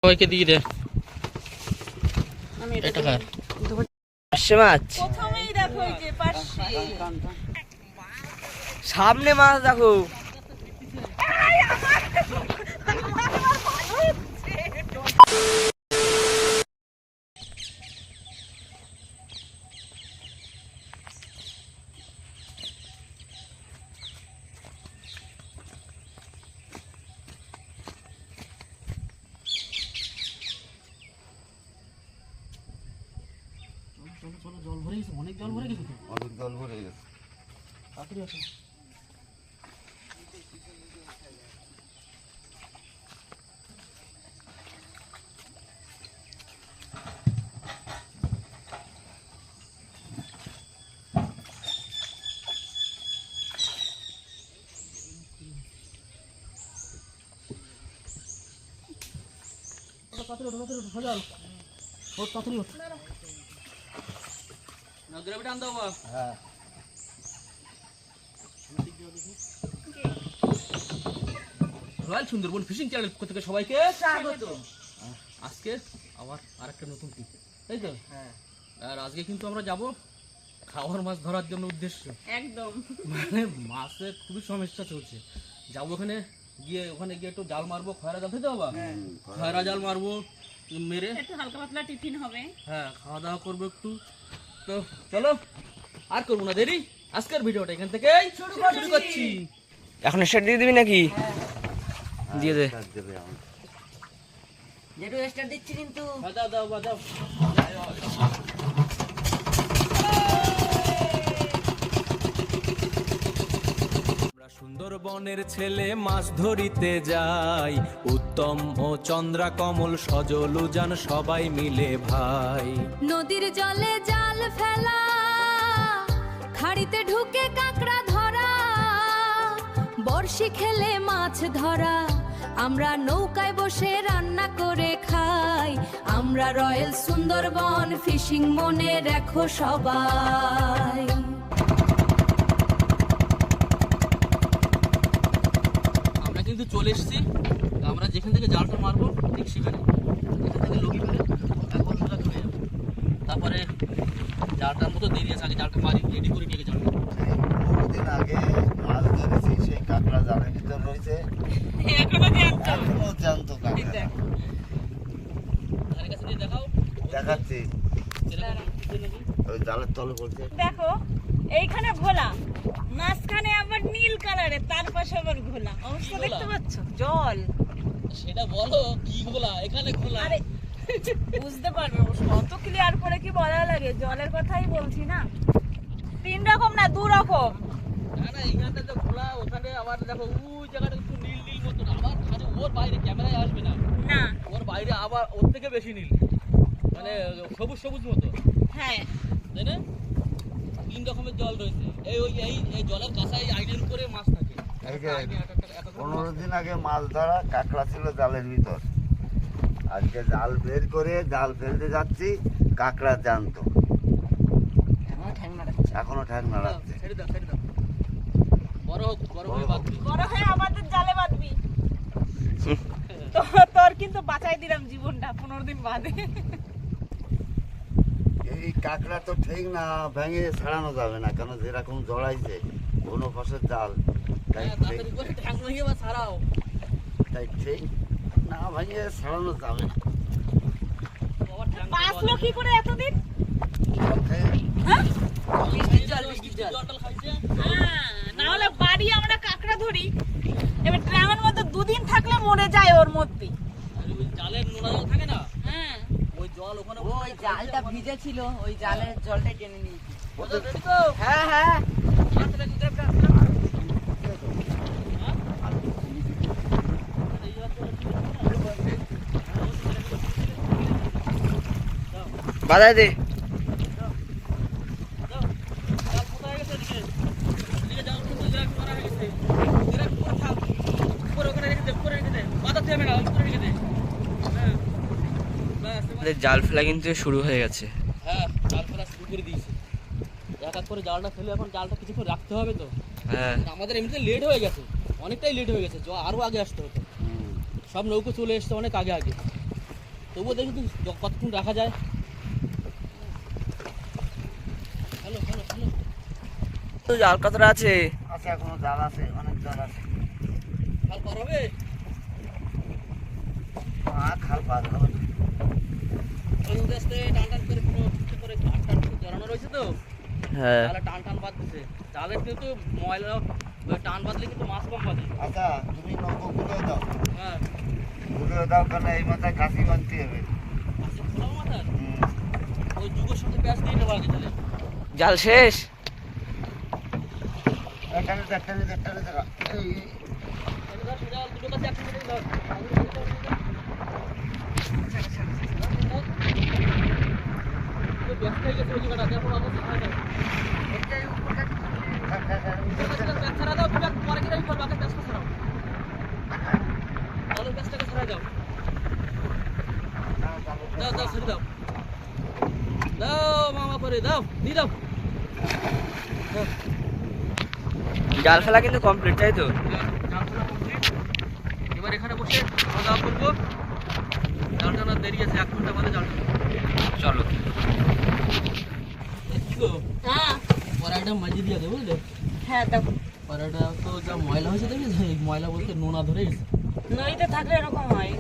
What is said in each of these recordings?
সবাইকে দিয়ে দে। এটা কার? পার্শে মাছ। প্রথমেই দেখো এই যে পার্শে। সামনে মাছ দেখো। জল ভরে গেছে, অনেক জল ভরে গেছে তো। অনেক জল ভরে গেছে। তাড়াতাড়ি আসো। তাড়াতাড়ি ওঠো, তাড়াতাড়ি ওঠো, সোজা ওঠ, তাড়াতাড়ি ওঠ। নদীর টান দাও বাবা। হ্যাঁ রয়্যাল সুন্দরবন ফিশিং চ্যানেল পক্ষ থেকে সবাইকে স্বাগত। আজকে আবার আরেকটা নতুন টিপ, তাই তো? হ্যাঁ আর আজকে কিন্তু আমরা যাব খাওয়ার মাছ ধরার জন্য উদ্দেশ্য। একদম মানে মাছের খুবই সমস্যা চলছে। যাবো ওখানে গিয়ে একটু জাল মারবো, খয়রা জাল থেকে বাবা, খয়রা জাল মারবো, মেরে একটু হালকা পাতলা টিফিন হবে। হ্যাঁ খাওয়া দাওয়া করবো একটু। তো চলো আর করবো না দেরি, আজকের ভিডিওটা এখান থেকে শুরু করছি। এখন স্টার্ট দিয়ে দিবি নাকি? দিয়ে দে। দেবে আমার। যেটু স্টার্ট দিচ্ছি কিন্তু। দাও দাও দাও। সুন্দরবনের ছেলে মাছ ধরিতে যাই, উত্তম ও চন্দ্রা কমল সজল উজান সবাই মিলে ভাই। নদীর জলে জাল ফেলা, খাড়িতে ঢুকে কাঁকড়া ধরা, বড়শি খেলে মাছ ধরা, আমরা নৌকায় বসে রান্না করে খাই। আমরা রয়্যাল সুন্দরবন ফিশিং, মনে রেখো সবাই। আমরা কিন্তু চলে এসেছি, আমরা যেখান থেকে জালটা মারবো ঠিক সেখানে, এখান থেকে লগি মেরে একবার সোজা চলে যাবো। তারপরে জালটার মতো দেরি আছে, আগে জালটা মারি, রেডি করে নিয়ে যাবো। বহুদিন আগে মাছ ধরেছি, সেই কাঁকড়া জালের ভিতর রয়েছে, এখনো জ্যান্ত। এখনো জ্যান্ত কাঁকড়া। ধারে কাছে নিয়ে দেখাও, দেখাচ্ছি এরকম হচ্ছে নাকি? ওই জালের তলে পড়ছে। দেখো এইখানে ঘোলা, মাঝখানে আবার নীল কালারের, তার পাশে আবার ঘোলা। অবস্থা ঘোলা? দেখতে পাচ্ছ? জল। সেটা বলো কি খোলা, এখানে খোলা। আরে বুঝতে পারবে অবশ্য, অত ক্লিয়ার করে কি বলা লাগে? জলের কথাই বলছি না। তিন রকম না, দু রকম। না না, এইখানটা তো খোলা, ওখানে আবার দেখো ওই জায়গাটা একটু নীল নীল মতন, আবার খালি ওর বাইরে ক্যামেরায় আসবে না, না ওর বাইরে আবার ওর থেকে বেশি নীল, মানে সবুজ সবুজ মতো, হ্যাঁ তাই না? তিন রকমের জল রয়েছে। এই জলের কাঁচাই আইনের উপরে মাছ থাকে। এই যে 15 দিন আগে মাছ ধরা কাঁকড়া ছিল জালের ভিতর, আজকে জাল বের করে জাল ফেলতে যাচ্ছি, কাঁকড়া জ্যান্ত, এখনো ঠ্যাং নাড়াচ্ছে। ছেড়ে দাও, ছেড়ে দাও, বড় হোক, বড় হয়ে বাঁধবি। বড় হয়ে আমাদের জালে বাঁধবি। তোর কিন্তু বাঁচাই দিলাম জীবনটা 15 দিন বাদে। এই কাঁকড়া তো ঠিক না ভেঙে ছাড়ানো যাবে না, কেন যেরকম জড়াইছে ঘন ফসের জাল, তাই ঠিক, তাড়াতাড়ি করে ঠ্যাং ভেঙে বা ছাড়াও। তাই ঠিক না ভেঙে ছাড়ানো যাবে না। বাবা ঠ্যাং বাঁচলো কি করে এতদিন? হ্যাঁ? বৃষ্টির জল খাইছে। না হলে বাড়ি আমরা কাঁকড়া ধরি, এবার ট্রামের মধ্যে 2 দিন থাকলে মরে যায় ওর মধ্যে। আর ওই জালের নোনা জল থাকে না, হ্যাঁ ওই জল ওখানে ওই জালটা ভিজে ছিল, ওই জালের জলটা টেনে নিয়েছি। হ্যাঁ হ্যাঁ বাধা দে। জাল ফেলা কিন্তু শুরু হয়ে গেছে। হ্যাঁ, জাল ফেলা শুরু করে দিয়েছে। এক এক করে জালটা ফেলে এখন জালটা কিছুক্ষণ রাখতে হবে তো। হ্যাঁ আমাদের এমনিতে লেট হয়ে গেছে, অনেকটাই লেট হয়ে গেছে, আরো আগে আসতে হতো। সব নৌকো চলে এসছে অনেক আগে আগে। তবুও দেখি তো কতক্ষণ রাখা যায়। হ্যালো হ্যালো হ্যালো, তো জাল কতটা আছে? আছে এখনো জাল আছে, অনেক জাল আছে। খাল পার হবে? খাল পার হবে না। আস্তে আস্তে টান টান করে পুরো কিছু করে ঘাটটা জড়ানো রয়েছে তো, হ্যাঁ তাহলে টান টান বাঁধতেছে। জালের কিন্তু ময়লা টান বাঁধলে কিন্তু মাছ কম বাঁধে। আচ্ছা তুমি নৌকো ঘুরে দাও, হ্যাঁ, ঘুরে দাও, কারণ এই মাথায় কাশি বাঁধতে হবে। আচ্ছা খোলা মাথার ওই যুগের সাথে প্যাঁচ দিয়ে নেবো আগে তাহলে। জাল শেষ? এখানে দেখতে দেখতে দেখা সোজা দুটো কাছে একসাথে ধর। ব্যস্ত হয়ে গেছে ওই জায়গাটা, দেখো বাবু ছাড়া দাও। প্যাঁচ ছাড়া দাও, তুমি পরে গিয়ে করবো, আগে প্যাঁচটা ছাড়াও। তাহলে প্যাঁচটাকে ছাড়া দাও, দাও দাও ছেড়ে দাও, দাও মামা করে দাও, দিয়ে দাও। জাল ফেলা কিন্তু কমপ্লিট, তাই তো? এবার এখানে বসে খাওয়া দাওয়া করবো। জাল টানার দেরি আছে, 1 ঘন্টা বাদে জাল টানবো। চলো। কি গো, হ্যাঁ পরাটা মাঝে দিয়ে দেবো বুঝলে? হ্যাঁ দেখো, পরাটা তো যা ময়লা হয়েছে দেখি, এই ময়লা বলতে নোনা ধরে গেছে। নদীতে থাকলে এরকম হয়।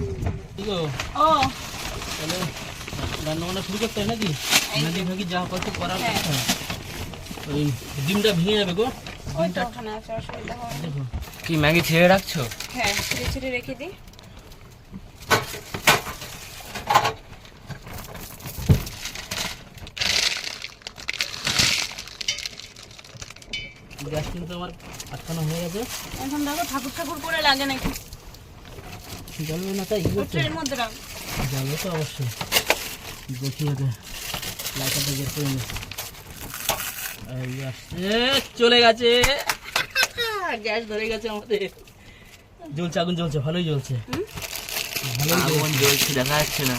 কি গো, ও তাহলে রান্না বান্না শুরু করতে হয় নাকি? ম্যাগি ফ্যাগি যা করতে করার হ্যাঁ। করতে হয়। ওই ডিমটা ভেঙে যাবে গো, ওই তো ওখানে আছে, অসুবিধা হবে না। দেখো। কি ম্যাগি ছেড়ে রাখছো? হ্যাঁ ছিঁড়ে ছিঁড়ে রেখে দিই। গ্যাস কিন্তু আমার আটকানো হয়ে গেছে। এখন দেখো ঠাকুর ঠাকুর করে লাগে নাকি, জ্বলবে না তাই কি করছে? ট্রের মধ্যে রাখ। জ্বলবে তো অবশ্যই, দেখি আগে লাইটারটা বের করে নি। এই আসছে, চলে গেছে, গ্যাস ধরে গেছে আমাদের। জ্বলছে, আগুন জ্বলছে, ভালোই জ্বলছে। আগুন জ্বলছে, দেখা যাচ্ছে না।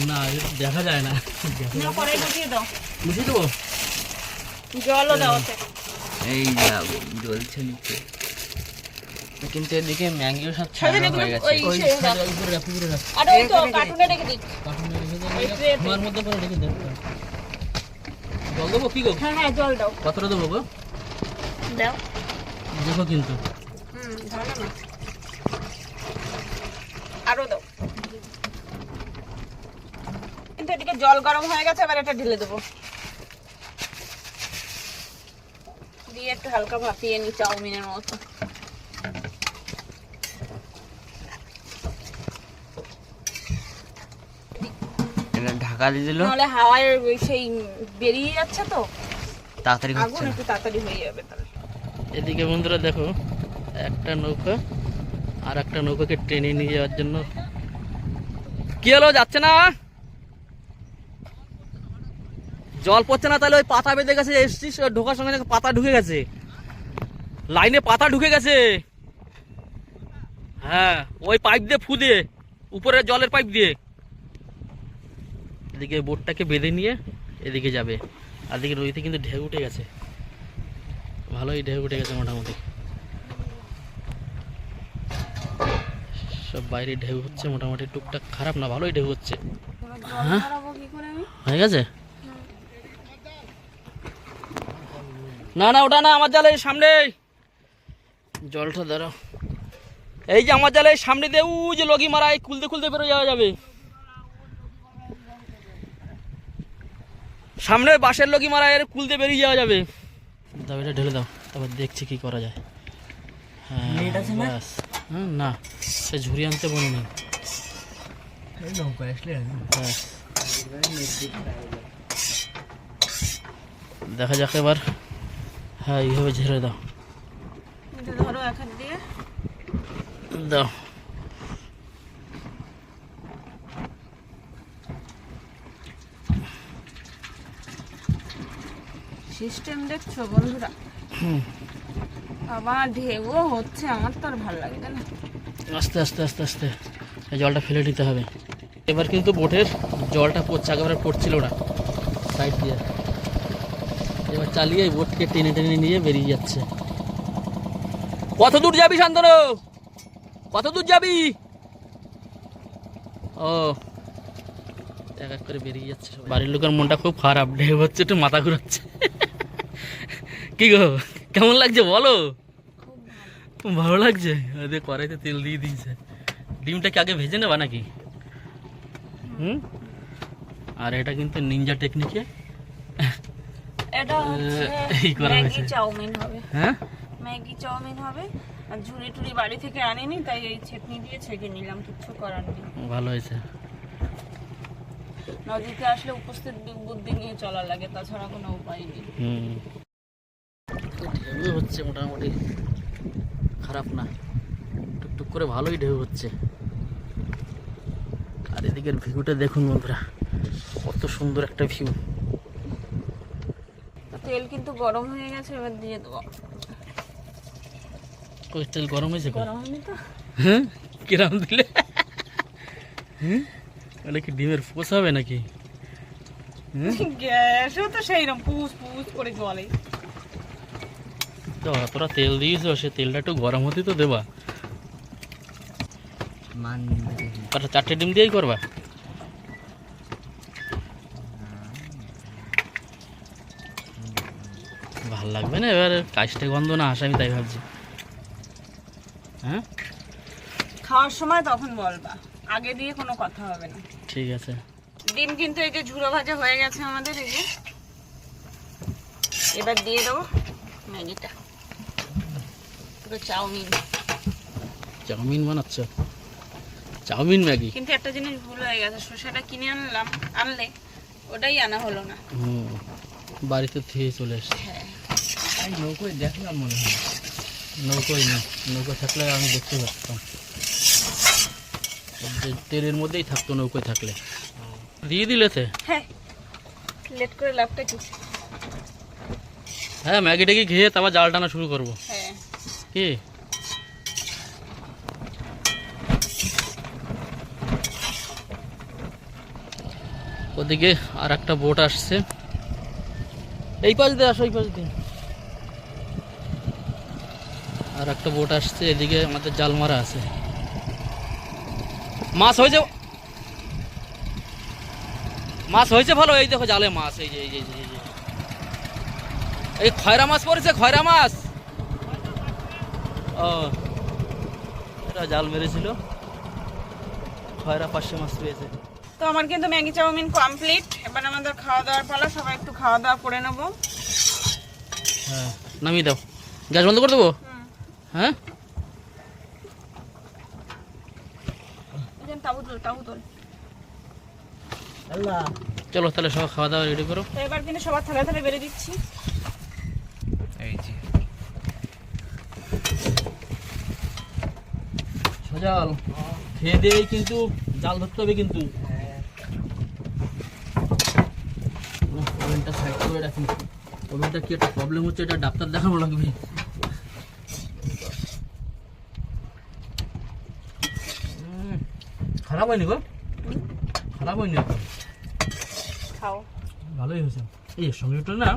না দেখা যায় না। না পরে ঢুকিয়ে দাও, বুঝি দেবো? জলও দাও ওতে। এই যে আগুন জ্বলছে নিচে, কিন্তু এদিকে ম্যাগিও সব সাথে ছাড়ানো দেখবে হয়ে গেছে। ওই ওই সে দাও। সাইডে উপরে রাখ, উপরে রাখ। আর ওই তো কার্টুনে রেখে দিই। কার্টুনে রেখে দে, ওই ট্রেতে। ধোঁয়ার মধ্যে করে রেখে দে। জল দেবো কি গো? হ্যাঁ হ্যাঁ জল দাও, কতটা দেবো গো? দাও। দেখো কিন্তু ধরো না, আরো দাও। কিন্তু এদিকে জল গরম হয়ে গেছে, এবার এটা ঢেলে দেবো। দিয়ে একটু হালকা ভাপিয়ে নি, চাউমিনের মতো। এটা ঢাকা দিয়ে দিল, নাহলে হাওয়ায় ওই সেই বেরিয়ে যাচ্ছে তো, তাড়াতাড়ি আগুন হচ্ছে না। একটু তাড়াতাড়ি হয়ে যাবে তাহলে। এদিকে বন্ধুরা দেখো, একটা নৌকা আর একটা নৌকাকে টেনে নিয়ে যাওয়ার জন্য। কি হলো, যাচ্ছে না? জল পড়ছে না, তাহলে ওই পাতা বেঁধে গেছে, এসছিস ঢোকার সঙ্গে সঙ্গে পাতা ঢুকে গেছে, লাইনে পাতা ঢুকে গেছে। হ্যাঁ, ওই পাইপ দিয়ে ফু দিয়ে, উপরে জলের পাইপ দিয়ে। এদিকে বোটটাকে বেঁধে নিয়ে এদিকে যাবে, আর এদিকে নদীতে কিন্তু ঢেউ উঠে গেছে, ভালোই ঢেউ উঠে গেছে মোটামুটি। সব বাইরে ঢেউ হচ্ছে মোটামুটি, টুকটাক, খারাপ না, ভালোই ঢেউ হচ্ছে। হ্যাঁ হয়ে গেছে? না না ওটা না, আমার জালের সামনে জলটা ধরো। এই যে আমার জালের সামনে দিয়ে উ যে লগি মারা, এই খুলতে খুলতে বেরো যাওয়া যাবে। সামনে বাঁশের লগি মারা, এর খুলতে বেরিয়ে যাওয়া যাবে। দাও এটা ঢেলে দাও, তারপর দেখছি কি করা যায়। হ্যাঁ ব্যাস। না সে ঝুড়ি আনতে বলে নেই, ব্যাস। দেখা যাক এবার। হ্যাঁ এইভাবে ঝেড়ে দাও, ধরো এক হাত দিয়ে। দাও। সিস্টেম দেখছো বন্ধুরা? আবার ঢেউও হচ্ছে, আমার তো আর ভালো লাগে না। আস্তে আস্তে আস্তে আস্তে এই জলটা ফেলে নিতে হবে। এবার কিন্তু বোটের জলটা পড়ছে, একেবারে পড়ছিল না সাইড দিয়ে। এবার চালিয়ে এই বোটকে টেনে টেনে নিয়ে বেরিয়ে যাচ্ছে। কত দূর যাবি শান্তনু, কত দূর যাবি? ও এক এক করে বেরিয়ে যাচ্ছে সবাই। বাড়ির লোকের মনটা খুব খারাপ, ঢেউ হচ্ছে, একটু মাথা ঘুরাচ্ছে। কি গো কেমন লাগছে বলো? খুব ভালো লাগছে। ওদের কড়াইতে তেল দিয়ে দিয়েছে। ডিমটা কি আগে ভেজে নেবা নাকি? আর এটা কিন্তু নিনজা টেকনিকে এটা হচ্ছে এই করা ম্যাগি হয়েছে। চাউমিন হবে। হ্যাঁ ম্যাগি চাউমিন হবে। আর ঝুড়ি টুড়ি বাড়ি থেকে আনিনি, তাই এই ছেঁকনি দিয়ে ছেঁকে নিলাম, কিচ্ছু করার নেই। ভালো হয়েছে। নদীতে আসলে উপস্থিত বুদ্ধি নিয়ে চলা লাগে, তাছাড়া কোনো উপায় নেই। ঢেউ হচ্ছে মোটামুটি, খারাপ না, টুকটুক করে ভালোই ঢেউ হচ্ছে। আর এদিকের ভিউটা দেখুন বন্ধুরা, কত সুন্দর একটা ভিউ। তেল কিন্তু গরম হয়ে গেছে, এবার দিয়ে দেবো। ওই তেল গরম হয়েছে? গরম হয়নি তো? হ্যাঁ কিরাম দিলে? হ্যাঁ এটা কি ডিমের পোষ হবে নাকি? গ্যাসও তো সেইরকম পুষ পুষ করে জ্বলে। তো তোরা তেল দিয়েছো, সে তেলটা একটু গরম হতে তো দেবা। আর 4টে ডিম দিয়েই করবা? ভাল লাগবে না এবার, কাজটা গন্ধ না আসে, আমি তাই ভাবছি। হ্যাঁ খাওয়ার সময় তখন বলবা, আগে দিয়ে কোনো কথা হবে না। ঠিক আছে। ডিম কিন্তু এই যে ঝুড়ো ভাজা হয়ে গেছে আমাদের, এই যে এবার দিয়ে দেবো ম্যাগিটা। চাউমিন চাউমিন বানাচ্ছ? Chowmein Maggi? কিন্তু একটা জিনিস ভুল হয়ে গেছে, শসাটা কিনে আনলে ওটাই আনা হলো না। বাড়িতে থেকে চলে এসছে। নৌকোয় দেখলাম মনে হয়। নৌকোয় না, নৌকো থাকলে আমি দেখতে পারতাম, তেলের মধ্যেই থাকতো নৌকোয় থাকলে। দিয়ে দিলেতে? হ্যাঁ, লেট করে লাভটা কি? হ্যাঁ ম্যাগি ট্যাগি খেয়ে তারপর জাল টানা শুরু করবো। হ্যাঁ কি ওদিকে আর একটা বোট আসছে, এই পাশ দিয়ে আসো, এই পাশ দিয়ে আর একটা বোট আসছে। এদিকে আমাদের জাল মারা আছে। মাছ হয়েছে, মাছ হয়েছে ভালো। এই দেখো জালে মাছ, এই যে এই যে এই যে এই খয়রা মাছ পড়েছে, খয়রা মাছ। ও এটা জাল মেরেছিল, খয়রা 500 মাছ পেয়েছে। তো আমার কিন্তু ম্যাগি চাউমিন কমপ্লিট। এবার আমাদের খাওয়া দাওয়ার পালা, সবাই একটু খাওয়া দাওয়া করে নেবো। হ্যাঁ নামিয়ে দাও, গ্যাস বন্ধ করে দেবো। হ্যাঁ তাবু তোল। চলো তাহলে সবাই খাওয়া দাওয়া রেডি করো। তো এবার কিন্তু সবার থালা থালা বেড়ে দিচ্ছি। এই যে সজাল খেয়ে দিয়ে কিন্তু জাল ধরতে হবে কিন্তু। ওভেনটা সাইড করে রাখুন, ওভেনটা কি একটা প্রবলেম হচ্ছে, এটা ডাক্তার দেখানো লাগবে। খারাপ হয়নি গো, খারাপ হয়নি, খাও, ভালোই হয়েছে। এই সঙ্গে একটু না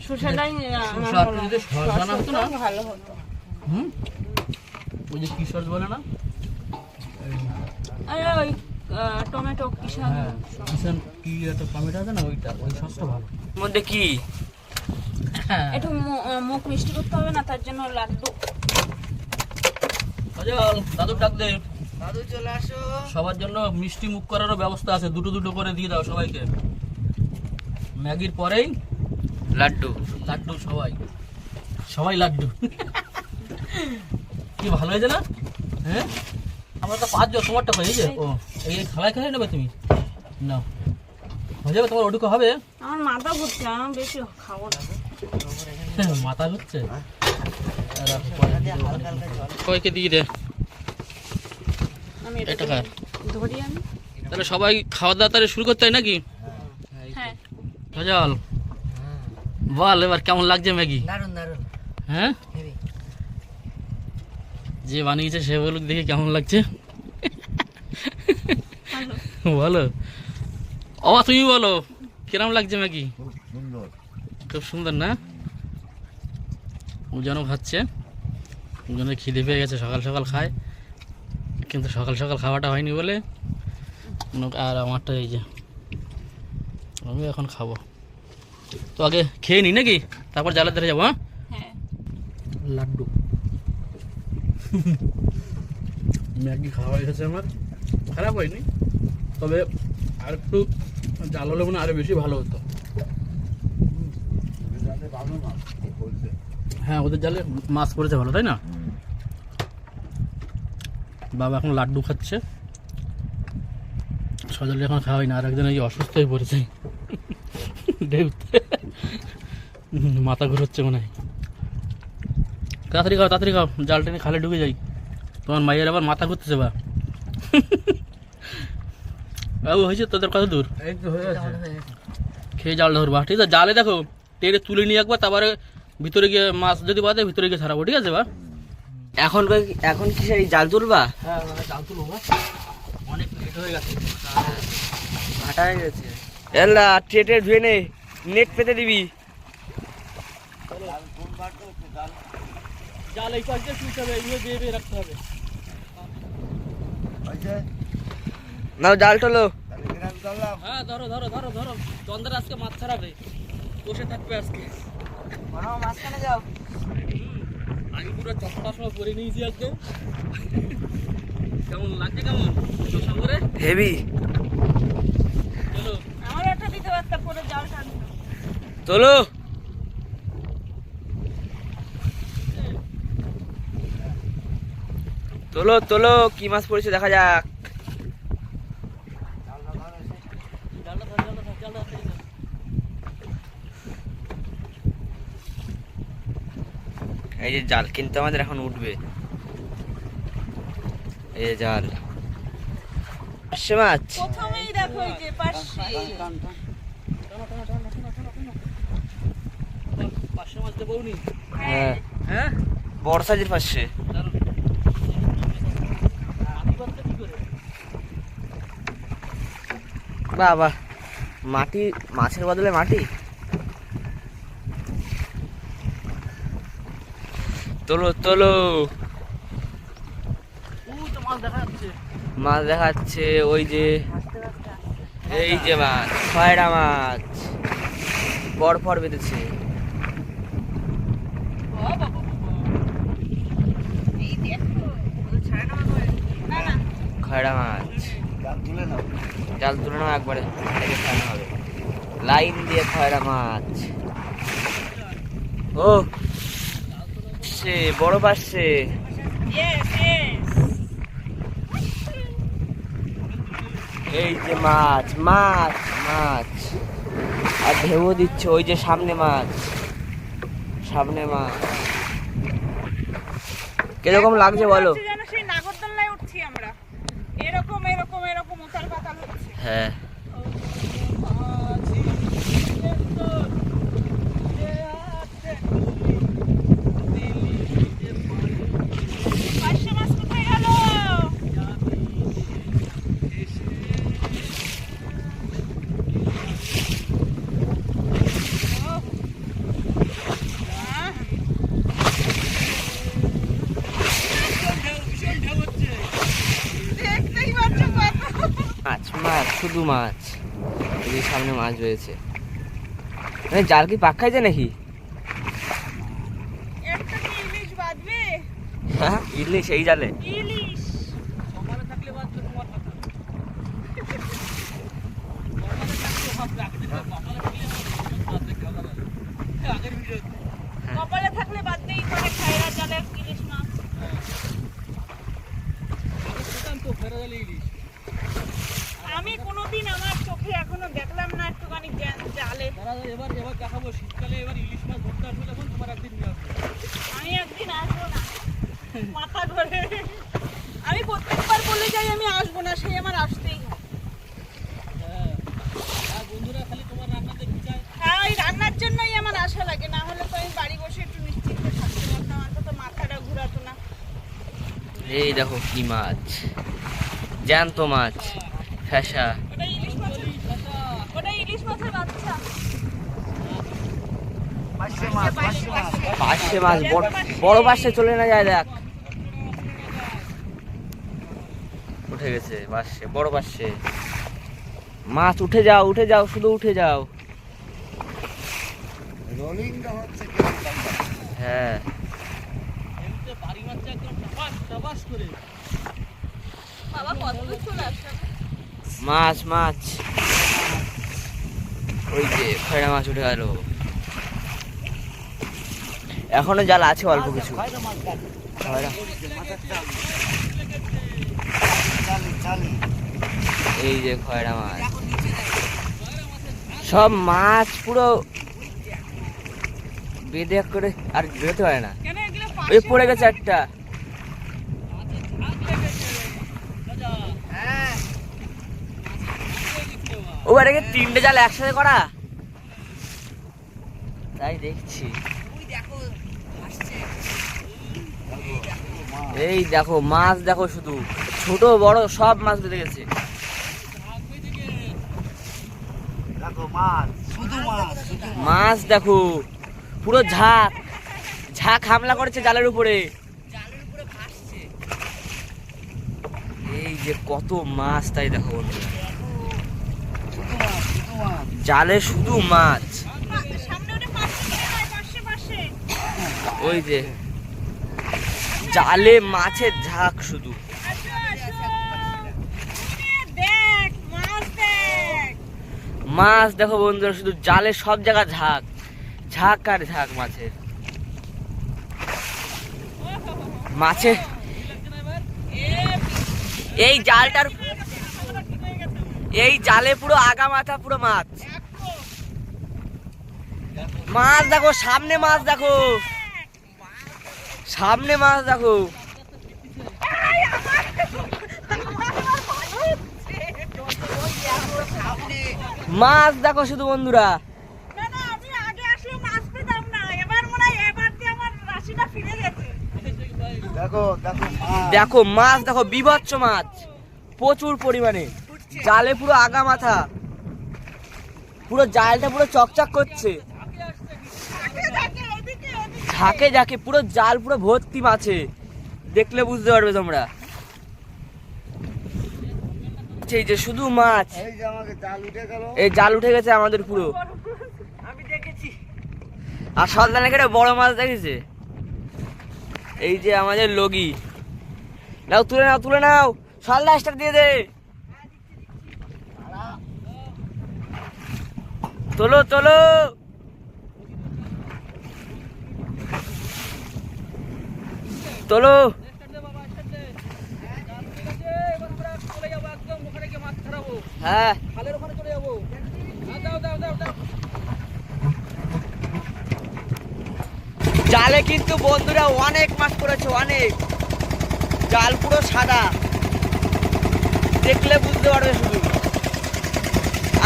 শসাটাই শসা আর যদি শসা না হতো না, ভালো হতো। ওই যে কি সস বলে না, আরে ওই টমেটো কিষান, কিষান কি একটা টমেটো আছে না, ওইটা, ওই সসটা ভালো। মধ্যে কি একটু মুখ মিষ্টি করতে হবে না, তার জন্য লাড্ডু। দাদুর ডাক দে, দাদু চলে আসো। সবার জন্য মিষ্টি মুখ করারও ব্যবস্থা আছে, দুটো দুটো করে দিয়ে দাও সবাইকে। ম্যাগির পরেই লাড্ডু। লাড্ডু, সবাই সবাই লাড্ডু। কি ভালো হয়েছে না? হ্যাঁ আমরা তো 5 জন, তোমারটা হয়ে যে ও এই খালাই খালাই নেবে তুমি, নাও হয়ে যাবে তোমার, ওটুকু হবে। আমার মাথা ঘুরছে, আমার বেশি খাবো না। মাথা ঘুরছে, সবাইকে দিয়ে দে। আমি এটা এটা কার? ধরি আমি। তাহলে সবাই খাওয়া দাওয়া তাহলে শুরু করতে হয় নাকি? হ্যাঁ সজল বল এবার কেমন লাগছে ম্যাগি? দারুন দারুন। হ্যাঁ হেভি। যে বানিয়েছে সে বলুক দেখে কেমন লাগছে। বলো ও, তুমি বলো কিরম লাগছে ম্যাগি? খুব সুন্দর। খুব সুন্দর না? উজানও খাচ্ছে, উজানের খিদে পেয়ে গেছে, সকাল সকাল খায়, কিন্তু সকাল সকাল খাওয়াটা হয়নি বলে। আর আমারটা এই যে আমি এখন খাবো, তো আগে খেয়ে নিই নাকি, তারপর জালের ধারে যাবো। হ্যাঁ, হ্যাঁ লাড্ডু ম্যাগি খাওয়া হয়ে গেছে আমার, খারাপ হয়নি, তবে আর একটু জাল হলে মনে হয় আরো বেশি ভালো হতো। হ্যাঁ, ওদের জালে মাছ পড়েছে ভালো, তাই না? বাবা এখন লাড্ডু খাচ্ছে, সজল এখন খাওয়াই না, আর একজন এই অসুস্থ হয়ে পড়েছে ঢেউতে, মাথা ঘুরোচ্ছে মনে হয়। তাড়াতাড়ি খাও, তাড়াতাড়ি খাও, জাল টেনে খালে ঢুকে যাই, তোমার মায়ের আবার মাথা ঘুরতেছে। বাবু হয়েছে তোদের কত দূর? খেয়ে জাল ধরবা, ঠিক আছে? জালে দেখো টেনে তুলে নিয়ে একবার, তারপরে ভিতরে গিয়ে মাছ যদি বাদে ভিতরে গিয়ে ছাড়াবো, ঠিক আছে? এখন কি সেই জাল তুলবা? হ্যাঁ, জাল তুলবো, অনেক লেট হয়ে গেছে, ভাটা হয়ে গেছে। এলা ট্রেটে ধুয়ে নে, নেট পেতে দিবি। জাল এই পাশ দিয়ে শুনতে হবে, এগুলো দিয়ে দিয়ে রাখতে হবে। নাও জাল তোলো। হ্যাঁ, ধরো ধরো ধরো ধরো, চন্দ্র আজকে মাছ ছাড়াবে, বসে থাকবে আজকে। মাঝখানে যাও। আমি পুরো চপ্পা সময় পরে নিয়েছি একদম। কেমন লাগছে, কেমন সাগরে? হেভি। চলো, আমার একটা দিতে পারতাম, পরে জাল টানতো। তোলো। তোলো তোলো, কি মাছ পড়েছে দেখা যাক। জালটা ধর, জালটা ধর, জালটা ধর। এই যে জাল কিন্তু আমাদের এখন উঠবে, এই যে জাল। পার্শে মাছ। প্রথমেই দেখো এই যে পার্শে। পাঁচশো মাছ দেবো নি? হ্যাঁ, হ্যাঁ, বড় সাইজের পার্শে। জানো আমি বলতে কি করে? বাহ বাহ, মাটি, মাছের বদলে মাটি। তোলো তোলো, তো মাছ দেখা যাচ্ছে। মাছ দেখাচ্ছে, ওই যে, এই যে মাছ, খয়রা মাছ পর পর বেঁধেছে। এই দেখো, না না খয়রা মাছ। জাল তুলে নাও। জাল তুলে নাও একবারে, এটাকে খাওয়ানো হবে। লাইন দিয়ে খয়রা মাছ। ও সে বড় পাশে। Yes yes. এই যে মাছ, মাছ মাছ, আর ঢেউ দিচ্ছে, ওই যে সামনে মাছ, সামনে মাছ। কিরকম লাগছে বলো? যেন সেই নাগরদোলনায় উঠছি আমরা, এরকম এরকম এরকম উতাল পাতাল হচ্ছে। হ্যাঁ, পার্শে মাছ কোথায় গেল? দেখতেই পাচ্ছ কত মাছ মাছ, শুধু মাছ। এই যে সামনে মাছ রয়েছে। জাল কি পাক্কাইছে নাকি? একটা কি ইলিশ বাঁধবে? হ্যাঁ, ইলিশ এই জালে। ইলিশ সকালে থাকলে বাদ তোমার কথা। আগের ভিডিও কপালে থাকলে বাঁধতেই করে খায়রা জালের ইলিশ মাছ। তো ফেরা জালে ইলিশ। আমি কোনোদিন আমার চোখে এখনো দেখলাম না একটুখানি জালে। তারা এবার এবার দেখাবো, শীতকালে এবার ইলিশ মাছ ধরতে আসবে যখন, তোমার একদিন নিয়ে আসবে। আমি একদিন আসবো না, মাথা ঘুরে। আমি প্রত্যেকবার বলে যাই আমি আসবো না, সেই আমার আসতেই হয়। হ্যাঁ, আর বন্ধুরা খালি তোমার রান্না দেখতে চায়। হ্যাঁ, ওই রান্নার জন্যই আমার আশা লাগে, না হলে তো আমি বাড়ি বসে একটু নিশ্চিন্তে থাকতে পারতাম, অন্তত মাথাটা ঘুরাতো না। এই দেখো কি মাছ, জ্যান্ত মাছ, ফ্যাসা। ওটা ইলিশ মাছের, ওটা ইলিশ মাছের বাচ্চা। পার্শে মাছ, পার্শে মাছ। পার্শে মাছ, বড় পার্শে চলে না যায়, দেখ উঠে গেছে পার্শে, বড় পার্শে। মাছ উঠে যাও শুধু উঠে যাও। রোলিংটা হচ্ছে কিরকম? হ্যাঁ এমনিতে বাড়ি মারছে একদম টাপাস টাপাস করে। বাবা কত দূর চলে আসছে? মাছ মাছ, ওই যে খয়রা মাছ উঠে গেল। এখনো জাল আছে অল্প কিছু। খয়রা এই যে খয়রা মাছ, সব মাছ পুরো বেঁধে করে আর বেরোতে পারে না। কেন এগুলো ওই পড়ে গেছে একটা। ও এটাকে 3টে জাল একসাথে করা, তাই দেখছি। এই দেখো মাছ দেখো, শুধু ছোট বড় সব মাছ বেঁধে গেছে। দেখো মাছ, শুধু মাছ, শুধু মাছ দেখো পুরো ঝাঁক ঝাঁক হামলা করেছে জালের উপরে। এই যে কত মাছ, তাই দেখো বন্ধুরা, জালে শুধু মাছ। সামনে ওটা পাশে ওই যে জালে মাছের ঝাঁক শুধু। দেখ মাছ দেখ। মাছ দেখো বন্ধুরা, শুধু জালে সব জায়গা ঝাঁক ঝাঁক আর ঝাঁক মাছের। মাছের এই জালটার, এই জালে পুরো আগা মাথা পুরো মাছ। মাছ দেখো সামনে, মাছ দেখো সামনে, মাছ দেখো। মাছ দেখো শুধু বন্ধুরা। না না, আমি আগে আসলে মাছ পেতাম না, এবার মনে হয় এবার দিয়ে আমার রাশিটা ফিরে গেছে। দেখো দেখো মাছ। দেখো মাছ দেখো, বিভৎস মাছ প্রচুর পরিমাণে, জালে পুরো আগা মাথা, পুরো জালটা পুরো চকচক করছে। ঝাঁকে ঝাঁকে পুরো জাল পুরো ভর্তি মাছে, দেখলে বুঝতে পারবে তোমরা। এই যে শুধু মাছ, এই যে আমাকে জাল উঠে গেল। এই জাল উঠে গেছে আমাদের পুরো। আমি দেখেছি। আর সন্ধানে কেটে বড় মাছ দেখেছে। এই যে আমাদের লগি, নাও তুলে নাও তুলে নাও, সল্লা স্টার দিয়ে দে, তোলো তোলো। তোলো হ্যাঁ, জালে কিন্তু বন্ধুরা অনেক মাছ পড়েছে, অনেক। জাল পুরো সাদা, দেখলে বুঝতে পারবে, শুধু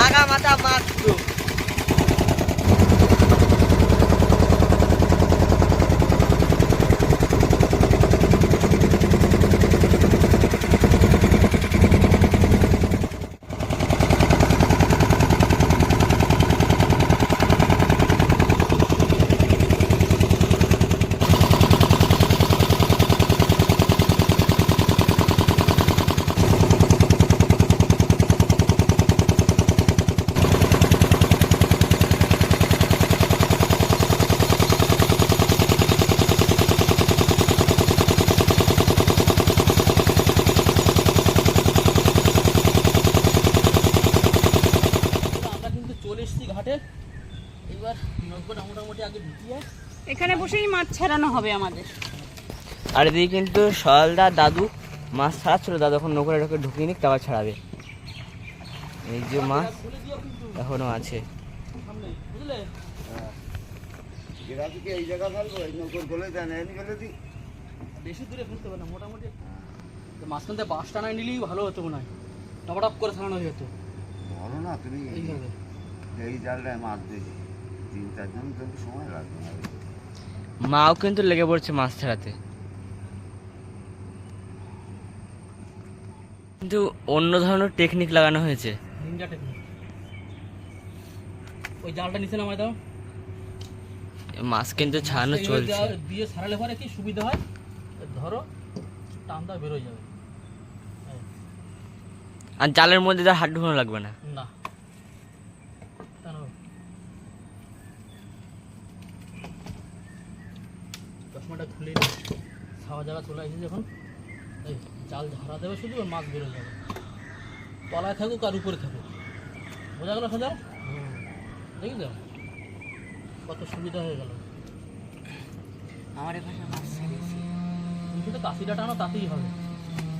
আগা মাথা মাছ পুরো। এখানে বসেই মাছ ছাড়ানো হবে আমাদের। আর এদিকে কিন্তু সলদা দাদু মাছ ছাড়াচ্ছিল, দাদু এখন নৌকা ঢোকে ঢুকিয়ে নিক, তারপর ছাড়াবে। এই যে মাছ এখনো আছে। এই জায়গা ফেলবো, এই নৌকর গলে দেন, এনে গেলে দি বেশি দূরে ফেলতে হবে না, মোটামুটি মাঝখান থেকে বাস টানায় নিলেই ভালো হতো মনে হয়, টপটাপ করে ছাড়ানো যেত। বলো না তুমি, এইভাবে এই জালটায় মাছ দিয়েছি 3-4 জন, কিন্তু সময় লাগবে না। মাও কিন্তু লেগে পড়ছে মাছ ছাড়াতে, কিন্তু অন্য ধরনের টেকনিক লাগানো হয়েছে। Ninja technique. ওই জালটা নিচে নামাই দাও, মাছ কিন্তু ছাড়ানো চলছে। দিয়ে ছাড়ালে পরে কি সুবিধা হয়, ধরো টান দাও বেরোয় যাবে। আর জালের মধ্যে যা হাত ঢুকানো লাগবে না। না চশমাটা খুলে ছাওয়া জায়গা চলে আসছে যখন এই জাল ঝাড়া দেবে শুধু আর মাছ বেরোয় যাবে, তলায় থাকুক আর উপরে থাকুক, বোঝা গেল সোজা? দেখি তো কত সুবিধা হয়ে গেল। আমার এখানে মাছ ছেড়েছি। তুমি শুধু কাশিটা টানো তাতেই হবে,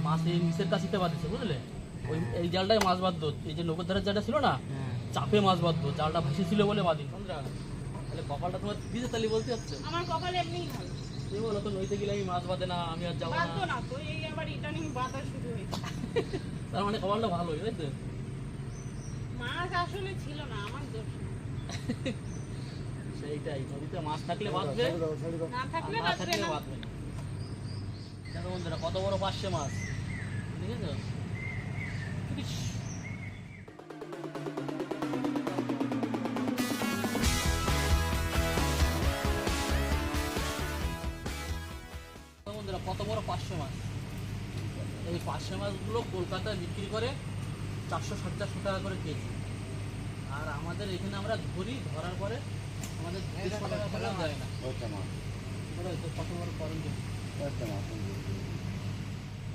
মাছ এই নিচের কাশিতে বাঁধছে বুঝলে, ওই এই জালটায় মাছ বাঁধতো, এই যে নৌকোর ধারের জালটা ছিল না চাপে মাছ বাঁধতো, জালটা ভাসি ছিল বলে বাঁধি। তাহলে কপালটা তোমার দিতে তাহলে বলতে হচ্ছে আমার কপালে এমনিই ভালো। এই বলো তো নইতে গেলে আমি মাছ বাঁধে না, আমি আর যাবো বাঁধতো না, না তো, এই আবার ইদানিং বাঁধা শুরু হয়েছে। তার মানে কপালটা ভালো তাই তো? মাছ আসলে ছিল না, আমার দোষ না। সেইটাই, নদীতে মাছ থাকলে বাঁধবে, না থাকলে না বাঁধবে থাকলে না। বাঁধবে না। দেখো বন্ধুরা কত বড় পার্শে মাছ, দেখেছো? ইস, বন্ধুরা কত বড় পার্শে মাছ। এই পার্শে মাছগুলো কলকাতায় বিক্রি করে 400-450 টাকা করে কেজি, আর আমাদের এখানে আমরা ধরি, ধরার পরে আমাদের 200 টাকা করে দেয় না। কত বড় করঞ্জ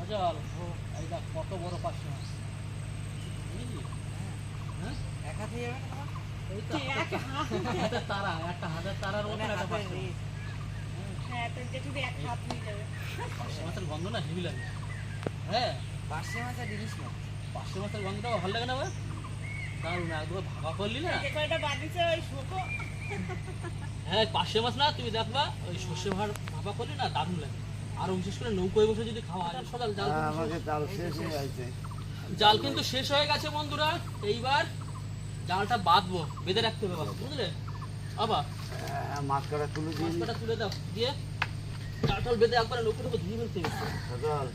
অজল, এই দেখ কত বড় পার্শে মাছ, বুঝলি? হ্যাঁ এক হাতে যাবে না তোমার? এই তো হাতের তারা, একটা হাতের তারার মতো একটা পার্শে মাছ। হ্যাঁ, তো যে শুধু এক হাত হয়ে যাবে। পার্শে মাছের গন্ধ না হেভি লাগে। হ্যাঁ পার্শে মাছ আর ইলিশ মাছ। পার্শে মাছের গন্ধটা ভালো লাগে না ভাই? দারুণ, একবার ভাবা করলি না। যে কয়টা বাঁধিছে ওই শোকো। হ্যাঁ পার্শে মাছ না, তুমি দেখবা ওই সর্ষে ভাপা করলি না দারুণ লাগে। আর বিশেষ করে নৌকোয় বসে যদি খাওয়া হয়, সকাল জাল কিন্তু আমাকে জাল শেষ হয়ে যাচ্ছে। জাল কিন্তু শেষ হয়ে গেছে বন্ধুরা, এইবার জালটা বাঁধবো, বেঁধে রাখতে হবে বাবা, বুঝলে? বাবা মাছ কাটা তুলে দিন। মাছটা তুলে দাও, দিয়ে জালটাল বেঁধে একবার নৌকোর উপর ধুয়ে ফেলতে হবে। সকাল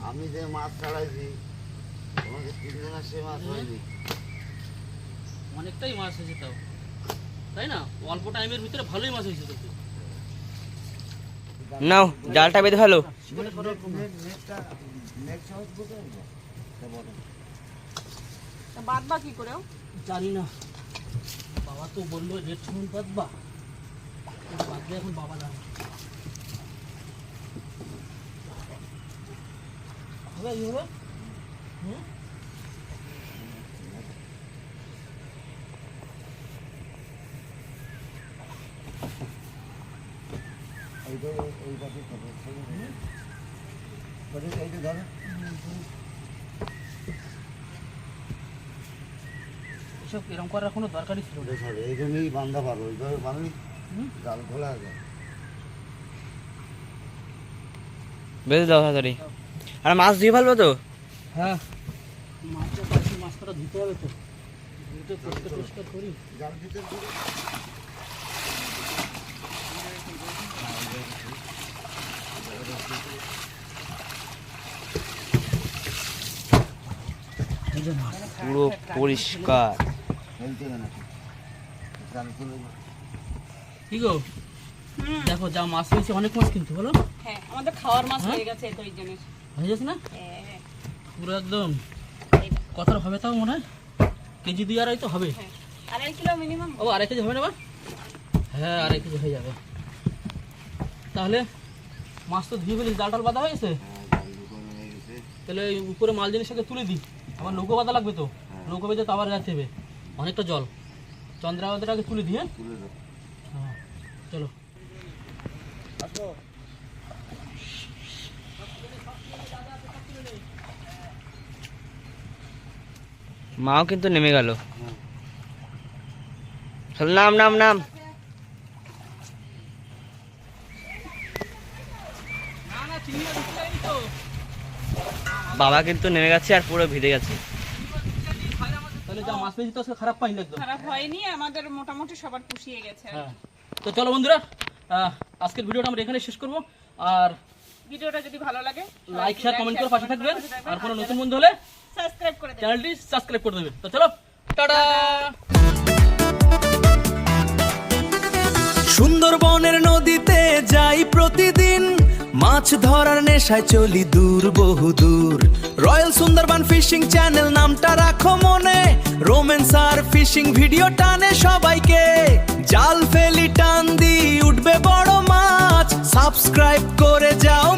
আমি যে মাছ ছাড়াইছি তোমাকে 3 দিনের সে মাছ হয়নি। অনেকটাই মাছ হয়েছে তাও, তাই না? অল্প টাইমের ভিতরে ভালোই মাছ হয়েছে তো। নাও জালটা বেঁধে ফেলো। তা বাঁধবা কি করেও? জানি না, বাবা তো বললো রেট সময় বাঁধবা, বাঁধবে এখন বাবা জানে। হবে এইভাবে? হুম? এসব এরকম করার কোনো দরকারই ছিল না। এই জন্যই বান্ধা পারো, ওইভাবে বানলি জাল খোলা যায়। বেঁধে দাও তাড়াতাড়ি। আর মাছ ধুয়ে ফেলবো তো? হ্যাঁ মাছটা পাচ্ছি, মাছটা ধুতে হবে তো, ধুতে পরিষ্কার করি। জাল ভিতরে ঢুকে পুরো পরিষ্কার। ফেলতে হবে নাকি? জাল তুলে কি গো, দেখো যা মাছ হয়েছে, অনেক মাছ কিন্তু বলো, হ্যাঁ, আমাদের খাওয়ার মাছ হ্যাঁ? হয়ে গেছে তো এই জিনিস। হয়ে যাচ্ছে না হ্যাঁ, পুরো একদম? এই দেখো। কতটা হবে তাও মনে হয় কেজি 2-2.5 তো হবে। হ্যাঁ, 2.5 কিলো মিনিমাম। ও 2.5 কেজি হবে না বা? হ্যাঁ 2.5 কেজি হয়ে যাবে। তাহলে মাছ তো ধুয়ে ফেলিস, জাল টাল বাঁধা হয়ে গেছে, তাহলে এই উপরে মাল জিনিসটাকে তুলে দিই, আমার নৌকো বাঁধা লাগবে তো, নৌকো বেঁধে তো আবার যেতে হবে, অনেকটা জল, চন্দ্রাবতীটাকে তুলে দিয়ে। তুলে দাও। হ্যাঁ চলো। মাও কিন্তু নেমে গেল। চল নাম নাম নাম। বাবা কিন্তু নেমে গেছে আর পুরো ভিজে গেছে। তাহলে যা মাছ পেয়েছি তো আজকে খারাপ পাইনি একদম। খারাপ হয়নি, আমাদের মোটামুটি সবার পুষিয়ে গেছে। হ্যাঁ তো চলো বন্ধুরা, আজকের ভিডিওটা আমরা এখানে শেষ করবো। আর ভিডিওটা যদি ভালো লাগে লাইক শেয়ার কমেন্ট করে পাশে থাকবেন, আর কোনো নতুন বন্ধু হলে সাবস্ক্রাইব করে দেবেন। চ্যানেলটি সাবস্ক্রাইব করে দেবেন। তো চলো টাটা। সুন্দরবনের নদীতে যাই প্রতিদিন, মাছ মাছ ধরার নেশায় চলি দূর বহু দূর। রয়্যাল সুন্দরবন ফিশিং চ্যানেল নামটা রাখো মনে, রোম্যান্স আর ফিশিং ভিডিও টানে সবাইকে। জাল ফেলি টান দি উঠবে বড় মাছ, সাবস্ক্রাইব করে যাও।